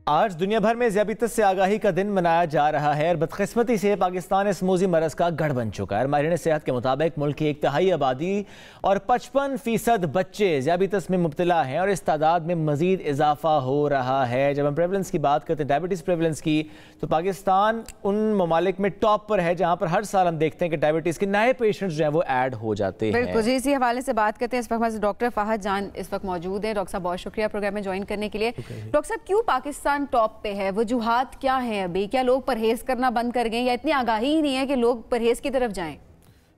आज दुनिया भर में ज़ियाबीतस से आगाही का दिन मनाया जा रहा है और बदकिस्मती से पाकिस्तान इस मोजी मरज़ का गढ़ बन चुका है। माहिरीन सेहत के मुताबिक मुल्क की 1/3 आबादी और 55% बच्चे ज़ियाबीतस में मुब्तला हैं और इस तादाद में मज़ीद इजाफा हो रहा है। जब हम प्रेवलेंस की बात करते हैं, डायबिटीज़ प्रेवलेंस की, तो पाकिस्तान उन ममालिक में टॉप पर है जहाँ पर हर साल हम देखते हैं कि डायबिटीज़ के नए पेशेंट्स जो हैं वो ऐड हो जाते हैं। बिल्कुल जी, इसी हवाले से बात करते हैं। इस वक्त हमारे डॉक्टर फ़हद जान इस वक्त मौजूद है। डॉक्टर साहब बहुत शुक्रिया प्रोग्राम में ज्वाइन करने के लिए। डॉक्टर साहब, क्यों पाकिस्तान टॉप पे है? वजूहात क्या हैं अभी? क्या लोग परहेज करना बंद कर गए या इतनी आगाही ही नहीं है कि लोग परहेज की तरफ जाएं?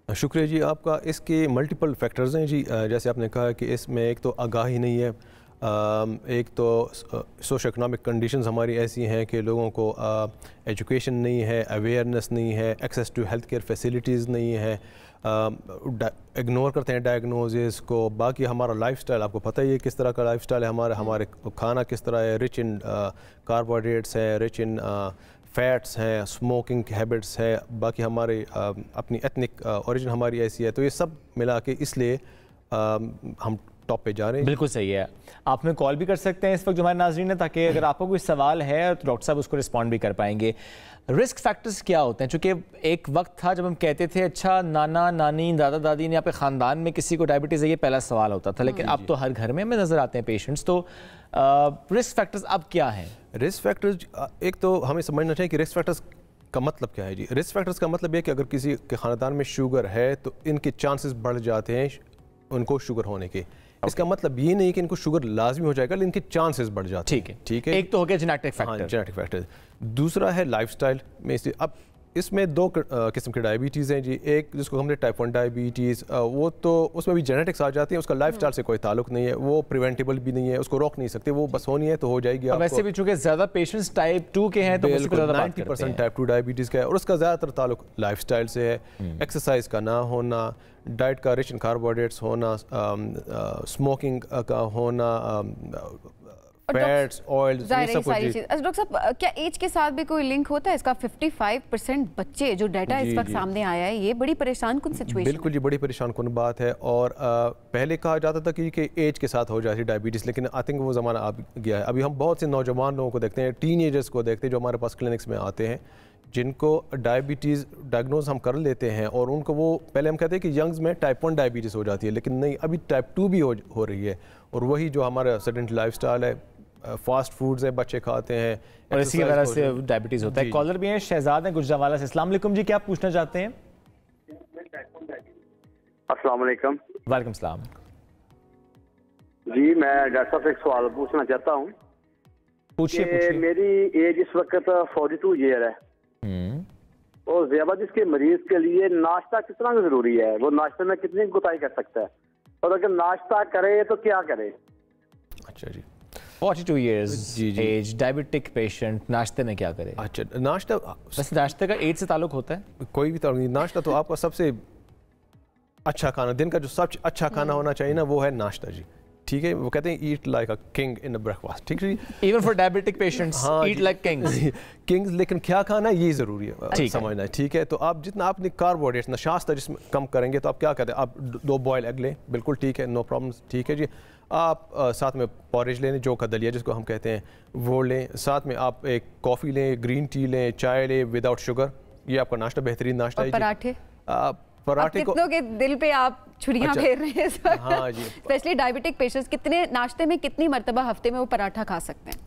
शुक्रिया जी आपका। इसके मल्टीपल फैक्टर्स हैं जी। जैसे आपने कहा कि इसमें एक तो आगाही नहीं है, एक तो सोशो इकनॉमिक कंडीशंस हमारी ऐसी हैं कि लोगों को एजुकेशन नहीं है, अवेयरनेस नहीं है, access to health care facilities नहीं है, इग्नोर करते हैं डायग्नोसिस को। बाकी हमारा लाइफस्टाइल आपको पता ही है किस तरह का लाइफस्टाइल है हमारे खाना किस तरह है, रिच इन कार्बोहाइड्रेट्स है, रिच इन फैट्स हैं, स्मोकिंग हैबिट्स है, बाकी हमारे अपनी एथनिक ओरिजिन हमारी ऐसी है। तो ये सब मिला के इसलिए हम टॉप पे जा रहे हैं। बिल्कुल सही है। आप में कॉल भी कर सकते हैं इस वक्त जो हमारे नाज़रीन है, ताकि अगर आपको कोई सवाल है तो डॉक्टर साहब उसको रिस्पॉन्ड भी कर पाएंगे। रिस्क फैक्टर्स क्या होते हैं? चूँकि एक वक्त था जब हम कहते थे अच्छा नाना नानी दादा दादी ने या फिर ख़ानदान में किसी को डायबिटीज़ है, ये पहला सवाल होता था, लेकिन अब तो हर घर में हमें नज़र आते हैं पेशेंट्स। तो रिस्क फैक्टर्स अब क्या हैं? रिस्क फैक्टर्स, एक तो हमें समझना चाहिए कि रिस्क फैक्टर्स का मतलब क्या है जी। रिस्क फैक्टर्स का मतलब ये कि अगर किसी के ख़ानदान में शुगर है तो इनके चांसेस बढ़ जाते हैं उनको शुगर होने के। इसका मतलब ये नहीं कि इनको शुगर लाजमी हो जाएगा, लेकिन इनके चांसेस बढ़ जाते हैं। ठीक है। एक तो हो गया जेनेटिक फैक्टर। हाँ, जेनेटिक फैक्टर। दूसरा है लाइफस्टाइल में। अब इसमें दो किस्म की डायबिटीज़ हैं जी। एक जिसको हमने टाइप 1 डायबिटीज़, वो तो उसमें भी जेनेटिक्स आ जाती है, उसका लाइफस्टाइल से कोई ताल्लुक नहीं है, वो प्रिवेंटेबल भी नहीं है, उसको रोक नहीं सकते, वो बस होनी है तो हो जाएगी। वैसे भी चूंकि ज़्यादा पेशेंट्स टाइप 2 के हैं तो 90% टाइप 2 डायबिटीज़ का है और उसका ज़्यादातर ताल्लुक लाइफस्टाइल से है। एक्सरसाइज का ना होना, डाइट का रिच इन कार्बोहाइड्रेट्स होना, स्मोकिंग का होना, फैट्स, ऑयल, ये सब कुछ। डॉक्टर साहब, क्या एज के साथ भी कोई लिंक होता है इसका? 55% बच्चे, जो डाटा इस वक्त सामने आया है, ये बड़ी परेशान कुन सिचुएशन। बिल्कुल जी, बड़ी परेशान कुन बात है। और पहले कहा जाता था कि एज के साथ हो जाती है डायबिटीज़, लेकिन आई थिंक वो ज़माना आ गया है। अभी हम बहुत से नौजवान लोगों को देखते हैं, टीनेजर्स को देखते हैं जो हमारे पास क्लिनिक्स में आते हैं, जिनको डायबिटीज़ डायग्नोज हम कर लेते हैं और उनको वो पहले हम कहते हैं कि यंग्स में टाइप 1 डायबिटीज़ हो जाती है, लेकिन नहीं, अभी टाइप 2 भी हो रही है। और वही जो हमारा सेडेंटरी लाइफस्टाइल है, फास्ट फूड्स है, बच्चे खाते हैं और इसी की वजह से डायबिटीज़ होता है। कॉलर भी हैं, शहजाद हैं गुजरांवाला से। अस्सलाम वालेकुम जी, क्या आप पूछना चाहते हैं? अस्सलाम वालेकुम। वालेकुम सलाम जी, मैं डॉक्टर साहब से एक सवाल पूछना चाहता हूँ। पूछिए। मेरी एज इस वक्त 42 ईयर है और ज़ियाबीतस के मरीज के लिए नाश्ता कितना जरूरी है? वो नाश्ते में कितनी गुताई कर सकता है और अगर नाश्ता करे तो क्या करे? अच्छा जी, 42 years एज, डायबिटिक पेशेंट, नाश्ते में क्या करे? अच्छा, नाश्ता, वैसे नाश्ते का एज से ताल्लुक होता है? कोई भी ताल्लुक नहीं। नाश्ता तो आपका सबसे अच्छा खाना, दिन का जो सबसे अच्छा खाना होना चाहिए ना, वो है नाश्ता जी। ठीक है, वो कहते हैं eat like a king in a breakfast. ठीक है जी, even for diabetic patients eat like kings. लेकिन क्या खाना ये ज़रूरी है समझना है। ठीक है, तो आप जितना आपने कार्बोहाइड्रेट्स नशास्ता जिसमें कम करेंगे तो आप क्या कहते हैं, आप 2 बॉयल एग लें, बिल्कुल ठीक है, नो प्रॉब्लम। ठीक है जी, आप साथ में पॉरेज लें, जौ का दलिया जिसको हम कहते हैं वो लें, साथ में आप एक कॉफ़ी लें, ग्रीन टी लें, चाय लें विदाउट शुगर। ये आपका नाश्ता बेहतरीन नाश्ता है। पराठे, पराठे को कितनों के दिल पे आप छुरियां फेर रहे हैं इस वक्त। हाँ जी, स्पेशली डायबिटिक पेशेंट्स कितने नाश्ते में कितनी मर्तबा हफ्ते में वो पराठा खा सकते हैं?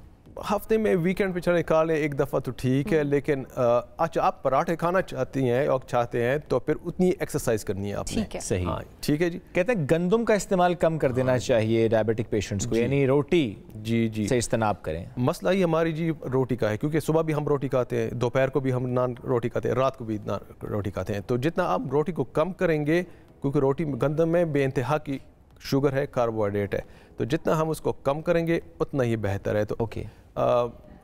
हफ्ते में वीकेंड पे चले खा लें एक दफ़ा तो ठीक है, लेकिन अच्छा आप पराठे खाना चाहती हैं और चाहते हैं तो फिर उतनी एक्सरसाइज करनी है आपने। ठीक है, सही। हाँ, ठीक है जी। कहते हैं गंदम का इस्तेमाल कम कर देना चाहिए डायबिटिक पेशेंट्स को, यानी रोटी जी से इस्तेमाब करें। मसला ही हमारी जी रोटी का है, क्योंकि सुबह भी हम रोटी खाते हैं, दोपहर को भी हम नान रोटी खाते हैं, रात को भी नान रोटी खाते हैं। तो जितना आप रोटी को कम करेंगे, क्योंकि रोटी गंदम में बेइंतहा की शुगर है, कार्बोहाइड्रेट है, तो जितना हम उसको कम करेंगे उतना ही बेहतर है। तो ओके,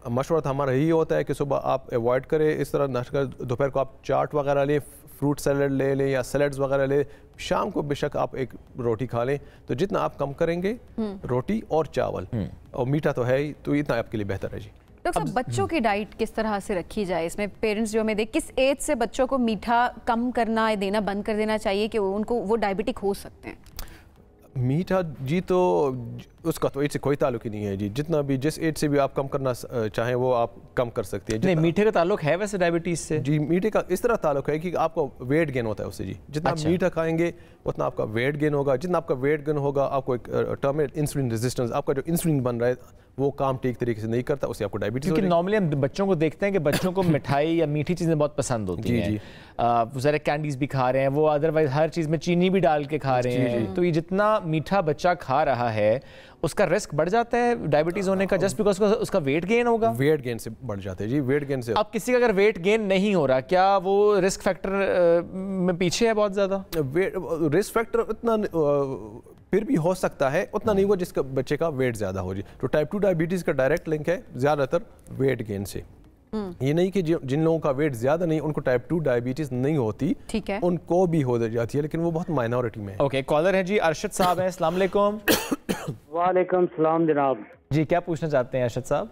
मशवरा हमारा यही होता है कि सुबह आप अवॉइड करें इस तरह नाश्ता, दोपहर को आप चाट वगैरह लें, फ्रूट सैलड ले लें या सैलड्स वगैरह ले, शाम को बेशक आप एक रोटी खा लें। तो जितना आप कम करेंगे रोटी और चावल और मीठा तो है ही, तो इतना आपके लिए बेहतर है जी। डॉक्टर साहब, बच्चों की डाइट किस तरह से रखी जाए? इसमें पेरेंट्स जो हमें किस एज से बच्चों को मीठा कम करना, देना बंद कर देना चाहिए कि उनको वो डायबिटिक हो सकते हैं? मीठा जी तो उसका तो एज से कोई ताल्लुक ही नहीं है जी। जितना भी जिस एज से भी आप कम करना चाहें वो आप कम कर सकते हैं। नहीं, मीठे का ताल्लुक है वैसे डायबिटीज से? जी मीठे का इस तरह ताल्लुक है कि आपको वेट गेन होता है उससे जी। जितना अच्छा। मीठा खाएंगे उतना आपका वेट गेन होगा। जितना आपका वेट गेन होगा आपको एक टर्म है इंसुलिन रेजिस्टेंस, आपका जो इंसुलिन बन रहा है वो काम ठीक तरीके से नहीं करता, उससे आपको डायबिटीज। क्योंकि नॉर्मली हम बच्चों को देखते हैं कि बच्चों को मिठाई या मीठी चीज़ें बहुत पसंद होती जी, हैं। जी। वो ज़रा कैंडीज भी खा रहे हैं, वो अदरवाइज हर चीज़ में चीनी भी डाल के खा रहे हैं। तो ये जितना मीठा बच्चा खा रहा है उसका रिस्क बढ़ जाता है डायबिटीज होने का, जस्ट बिकॉज उसका वेट गेन होगा। वेट गेन से बढ़ जाते हैं जी, वेट गेन से। अब किसी का अगर वेट गेन नहीं हो रहा, क्या वो रिस्क फैक्टर में पीछे है बहुत ज़्यादा? रिस्क फैक्टर उतना फिर भी हो सकता है, उतना नहीं होगा जिसका बच्चे का वेट ज़्यादा हो जी। तो टाइप 2 डायबिटीज़ का डायरेक्ट लिंक है ज़्यादातर वेट गेन से। ये नहीं कि जिन लोगों का वेट ज़्यादा नहीं उनको टाइप 2 डायबिटीज़ नहीं होती, ठीक है, उनको भी हो जाती है, लेकिन वो बहुत माइनॉरिटी में है। ओके, कॉलर है जी, अरशद साहब हैं, अस्सलाम वालेकुम। वालेकुम सलाम जनाब। जी क्या पूछना चाहते हैं अरशद साहब?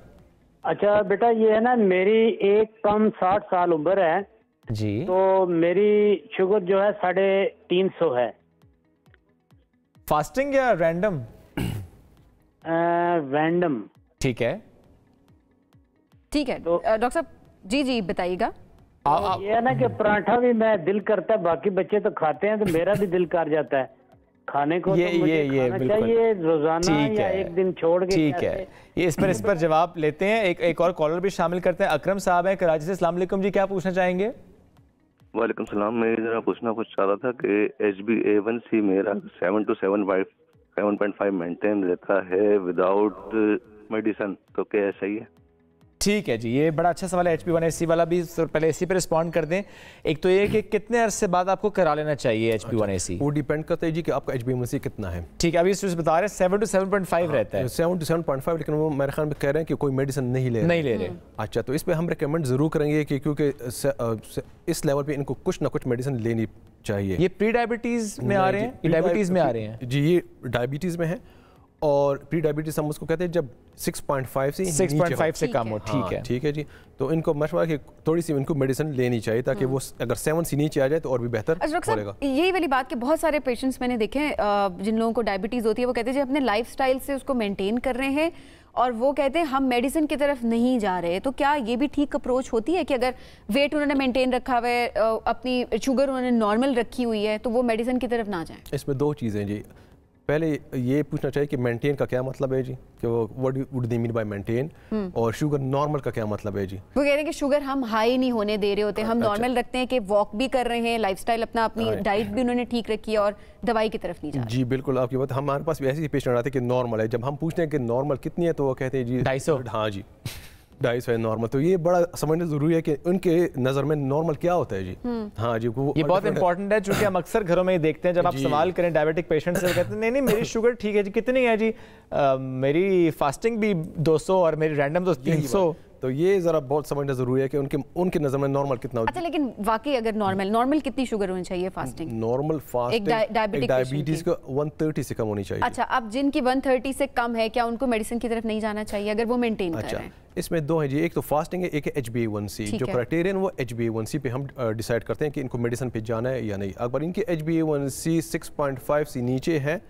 अच्छा बेटा, ये है ना, मेरी एक कम 60 साल उम्र है जी। तो मेरी शुगर जो है 350 है। फास्टिंग या रैंडम? रैंडम। ठीक है, ठीक है। डॉक्टर साहब जी जी बताइएगा। ये है ना कि पराठा भी मैं दिल करता है, बाकी बच्चे तो खाते हैं तो मेरा भी दिल कर जाता है खाने को। ये तो मुझे खाना चाहिए रोजाना या एक दिन छोड़ के? ठीक है, ये इस पर जवाब लेते हैं। एक और कॉलर भी शामिल करते हैं। अकरम साहब हैं कराची से। अस्सलाम वालेकुम जी, क्या पूछना चाहेंगे? वालेकुम सलाम। मैं जरा पूछना कुछ चाह रहा था कि HbA1c मेरा 7 to 7.5 मेंटेन रहता है विदाउट मेडिसिन, तो क्या सही है? ठीक है जी, ये बड़ा अच्छा सवाल है HbA1c वाला भी। तो पहले इसी पे रिस्पॉन्ड कर दें। एक तो ये कि कितने अरसे बाद आपको करा लेना चाहिए HbA1c? वो डिपेंड करता है जी कि आपका HbA1c कितना है। ठीक है, अभी इस बता रहे हैं 7 to 7.5 रहता है। 7 to 7.5, लेकिन वो मेरे ख्याल में कह रहे हैं कि कोई मेडिसिन नहीं ले रहे। अच्छा, तो इस पे हम रिकमेंड जरूर करेंगे कि क्योंकि इस लेवल पे इनको कुछ ना कुछ मेडिसिन लेनी चाहिए। ये प्री डायबिटीज में आ रहे हैं, ये डायबिटीज में आ रहे हैं? जी, ये डायबिटीज में है। और प्री डायबिटीज हम उसको कहते हैं जब 6.5 से कम हो। ठीक है, ठीक है जी। तो इनको मशवरा कि थोड़ी सी इनको मेडिसिन लेनी चाहिए ताकि वो अगर 7 से नीचे आ जाए तो और भी बेहतर होगा। यही वाली बात कि बहुत सारे पेशेंट्स मैंने देखे हैं जिन लोगों को डायबिटीज होती है, वो कहते हैं जी अपने लाइफस्टाइल से उसको मेंटेन कर रहे हैं और वो कहते हैं हम मेडिसिन की तरफ नहीं जा रहे। तो क्या ये भी ठीक अप्रोच होती है कि अगर वेट उन्होंने मेंटेन रखा हुआ है, अपनी शुगर उन्होंने नॉर्मल रखी हुई है, तो वो मेडिसिन की तरफ ना जाए? इसमें दो चीज़ें जी। पहले ये पूछना चाहिए कि मेंटेन का क्या मतलब है जी, कि वो what would they mean by maintain, और शुगर नॉर्मल का क्या मतलब है जी। वो कह रहे हैं कि शुगर हम हाई नहीं होने दे रहे होते, हम नॉर्मल रखते हैं, कि वॉक भी कर रहे हैं, लाइफस्टाइल अपना, अपनी डाइट भी उन्होंने ठीक रखी है और दवाई की तरफ नहीं जा रहे। जी बिल्कुल, आपकी बात। हमारे पास भी ऐसे पेशेंट आते हैं कि नॉर्मल है। जब हम पूछते हैं कि नॉर्मल कितनी है तो वो कहते हैं जी 250। हाँ जी, 250 है नॉर्मल। तो ये बड़ा समझना जरूरी है कि उनके नज़र में नॉर्मल क्या होता है जी। हाँ जी, ये बहुत इंपॉर्टेंट है, चूंकि हम अक्सर घरों में देखते हैं जब आप सवाल करें डायबिटिक पेशेंट से, कहते हैं नहीं नहीं मेरी शुगर ठीक है जी। कितनी है जी? मेरी फास्टिंग भी 200 और मेरी रैंडम तो 300। तो ये जरा बहुत समझना जरूरी है कि उनके नज़र में नॉर्मल कितना होता है। अच्छा, लेकिन वाकई अगर नॉर्मल कितनी शुगर होनी चाहिए फास्टिंग? नॉर्मल फास्टिंग डायबिटीज का 130 से कम होनी चाहिए। अच्छा, अब जिनकी 130 से कम है, क्या उनको मेडिसिन की तरफ नहीं जाना चाहिए अगर वो मेंटेन कर रहे हैं? इसमें दो है जी, एक तो फास्टिंग है, एक है HbA1c। जो क्राइटेरियन वो HbA1c पे हम डिसाइड करते हैं कि इनको मेडिसिन पे जाना है या नहीं। अगर इनकी HbA1c 6.5 से नीचे है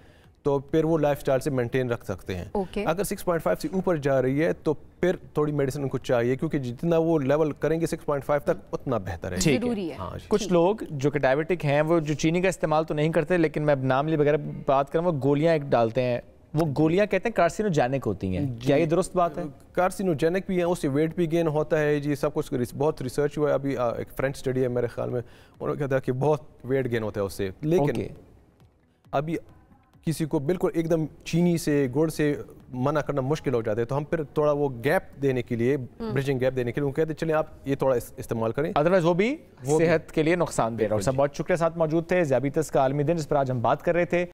तो फिर वो लाइफस्टाइल से मेंटेन रख सकते हैं। अगर 6.5 से ऊपर जा रही है तो फिर थोड़ी मेडिसिन उनको चाहिए, क्योंकि जितना वो लेवल करेंगे 6.5 तक उतना बेहतर है। जरूरी है। हाँ, कुछ लोग जो कि डायबिटिक हैं वो जो चीनी का इस्तेमाल तो नहीं करते, लेकिन मैं नाम ली वगैरह बात करूँ, वो गोलियां एक डालते हैं। वो गोलियां कहते हैं कार्सिनोजेनिक होती हैं, क्या ये दुरुस्त बात है? कार्सिनोजेनिक भी है, उससे वेट भी गेन होता है जी। सब कुछ बहुत रिसर्च हुआ है। अभी एक फ्रेंच स्टडी है मेरे ख्याल में, उन्होंने कहता है कि बहुत वेट गेन होता है उससे। लेकिन अभी किसी को बिल्कुल एकदम चीनी से गुड़ से मना करना मुश्किल हो जाता है, तो हम फिर थोड़ा वो गैप देने के लिए, ब्रिजिंग गैप देने के लिए वो कहते हैं चलें आप ये थोड़ा इस्तेमाल करें, अदरवाइज वो भी सेहत के लिए नुकसानदेह। डॉक्टर साहब बहुत शुक्रिया, साथ मौजूद थे। ज़ियाबीतस का आलमी दिन जिस पर आज हम बात कर रहे थे।